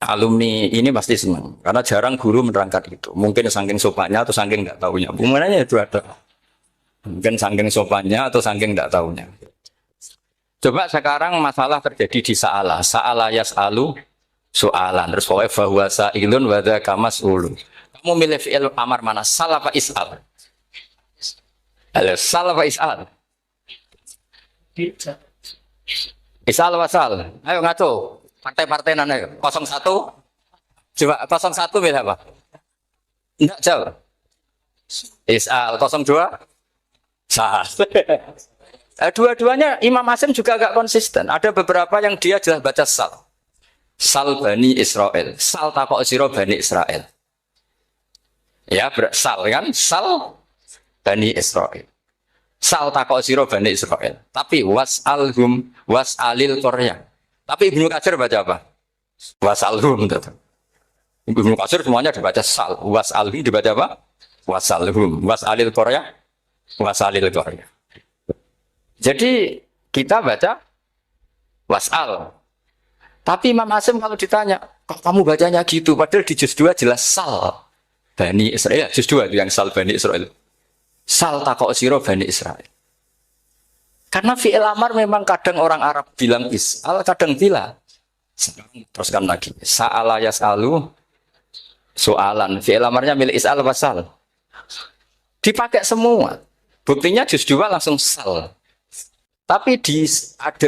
alumni ini pasti senang, karena jarang guru menerangkan itu. Mungkin saking sopannya atau saking nggak tahunya. Bagaimana itu ada. Mungkin saking sopannya atau saking nggak tahunya. Coba sekarang masalah terjadi di Sa'ala. Sa'ala yas'alu soalan. Terus pokoknya bahwa sa'ilun wada kamas ulu. Kamu milih fi'il amar mana? Sal apa is'al? Halo, sal apa is'al? Is'al apa sal? Ayo ngaco. Partai-partai nana ayo. 01. Coba 01 milih apa? Enggak jauh. Is'al 02. Sal. Dua-duanya Imam Hasim juga agak konsisten. Ada beberapa yang dia jelas baca sal. Sal Bani Israel. Sal takok siro Bani Israel. Ya, sal kan? Sal Bani Israel. Sal takok siro Bani Israel. Tapi was'alhum was'alil Korea. Tapi Ibnu Katsir baca apa? Was'alhum. Ibnu Katsir semuanya dibaca sal. Was'alhum dibaca apa? Was'alhum. Was'alil Korea. Was'alil Korea. Jadi kita baca was'al. Tapi Imam Hasim kalau ditanya, kok kamu bacanya gitu? Padahal di juz 2 jelas sal Bani Israel. Juz 2 itu yang sal Bani Israel. Sal takok siro Bani Israel. Karena fi'il amar memang kadang orang Arab bilang is'al, kadang bila. Teruskan lagi. Sa'ala yas'alu soalan. Fi'il amarnya milik is'al apa sal? Dipakai semua. Buktinya juz 2 langsung sal. Tapi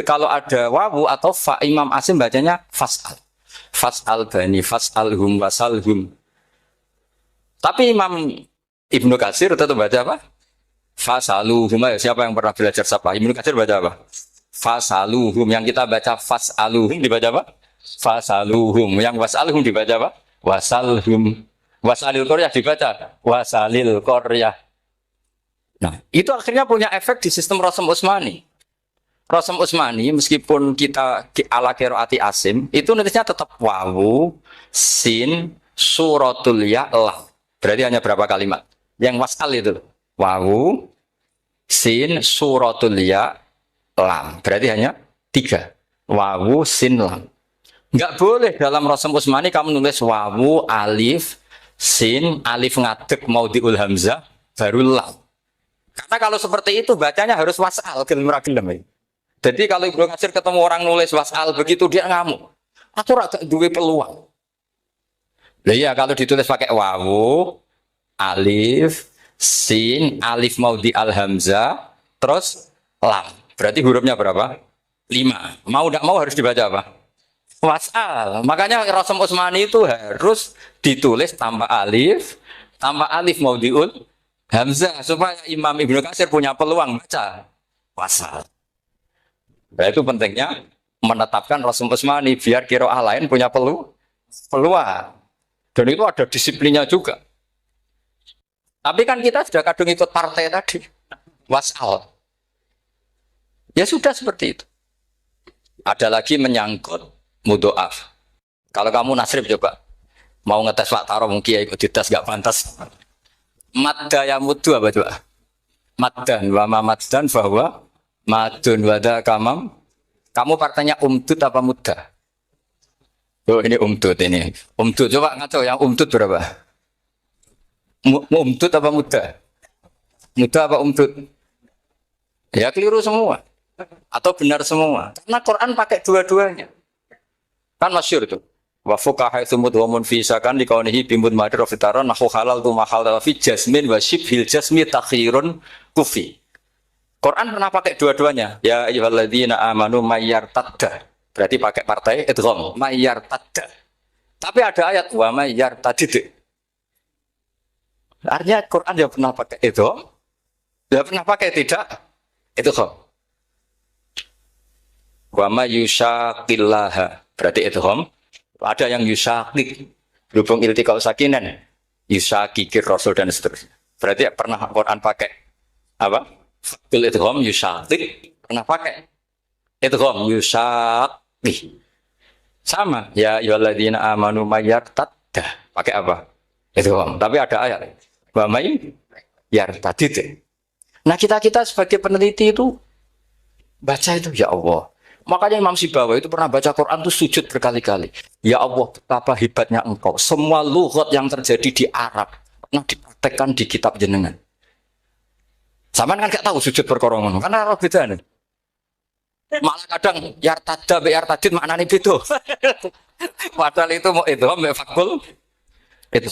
kalau ada wawu atau fa, Imam Hasim bacanya fas'al. Fas'al bani, fas'alhum, wasalhum. Tapi Imam Ibnu Katsir tetap baca apa? Fasaluhum. Siapa yang pernah belajar sapa? Ibnu Katsir baca apa? Fasaluhum. Yang kita baca fas'aluhum dibaca apa? Fasaluhum. Yang wasalhum dibaca apa? Wasalhum. Wasalil Koryah dibaca wasalil Koryah. Nah, itu akhirnya punya efek di sistem Rasm Utsmani. Rasm Utsmani meskipun kita ala qiraati Asim itu nulisnya tetap wawu, sin, suratul ya, lam. Berarti hanya berapa kalimat? Yang wasal itu wawu, sin, suratul ya, lam. Berarti hanya 3. Wawu, sin, lam. Enggak boleh dalam Rasm Utsmani kamu nulis wawu, alif, sin, alif ngadeg mau diul hamzah, baru lam. Karena kalau seperti itu bacanya harus wasal gelem. Jadi kalau Ibnu Katsir ketemu orang nulis wasal begitu dia ngamuk. Aku agak duwe peluang. Lah iya kalau ditulis pakai wawu, alif, sin, alif mau di al hamzah, terus lam. Berarti hurufnya berapa? 5. Mau tidak mau harus dibaca apa? Wasal. Makanya Rasm Utsmani itu harus ditulis tanpa alif mau diul hamzah supaya Imam Ibnu Katsir punya peluang baca wasal. Nah, itu pentingnya menetapkan Rasm Utsmani biar qiraah lain punya peluang. Dan itu ada disiplinnya juga. Tapi kan kita sudah kadung ikut partai tadi. Wasal. Ya sudah seperti itu. Ada lagi menyangkut mudhoaf. Kalau kamu nasrib coba mau ngetes Pak Taro mungkin ya ikut dites gak pantas. Madda ya mudhu apa coba? Maddan wa mamaddan bahwa madun wada kamam. Kamu partainya umdud apa mudah? Oh ini umdud ini. Umdud coba ngaco yang umdud berapa? Umdud apa mudah? Mudah apa umdud? Ya keliru semua. Atau benar semua. Karena Quran pakai dua-duanya. Kan masyhur itu. Wa fuqaha tsumud wa munfisakan di kaunihi bimud madir wa fitaran nahu halal tu mahal fi jasmin wa shibhil jasmi takhirun kufi. Quran pernah pakai dua-duanya. Ya ayyuhalladzina amanu mayyartadda. Berarti pakai partai idgham, mayyartadda. Tapi ada ayat wa mayyartadid. Artinya Quran dia pernah pakai idgham, dia pernah pakai tidak idgham. Wa mayyushaqillaha. Berarti idgham. Ada yang yusyaqik. Berhubung iltiqal sakinan, yusyaqikir rasul dan seterusnya. Berarti pernah Quran pakai apa? Fatul idgham yusyaqik pernah pakai idgham yusyaqik sama ya ayyuhalladzina amanu mayyartadda pakai apa idgham tapi ada ayat wa may yartadid. Nah kita sebagai peneliti itu baca itu ya Allah. Makanya Imam Sibawi itu pernah baca Quran itu sujud berkali-kali. Ya Allah betapa hebatnya engkau. Semua lughat yang terjadi di Arab pernah dipraktekkan di kitab jenengan. Sama kan gak tahu sujud perkara ngono. Karena ora bedane. Malah kadang yartada be yartadid maknane beda. Padahal itu mau itu fakul itu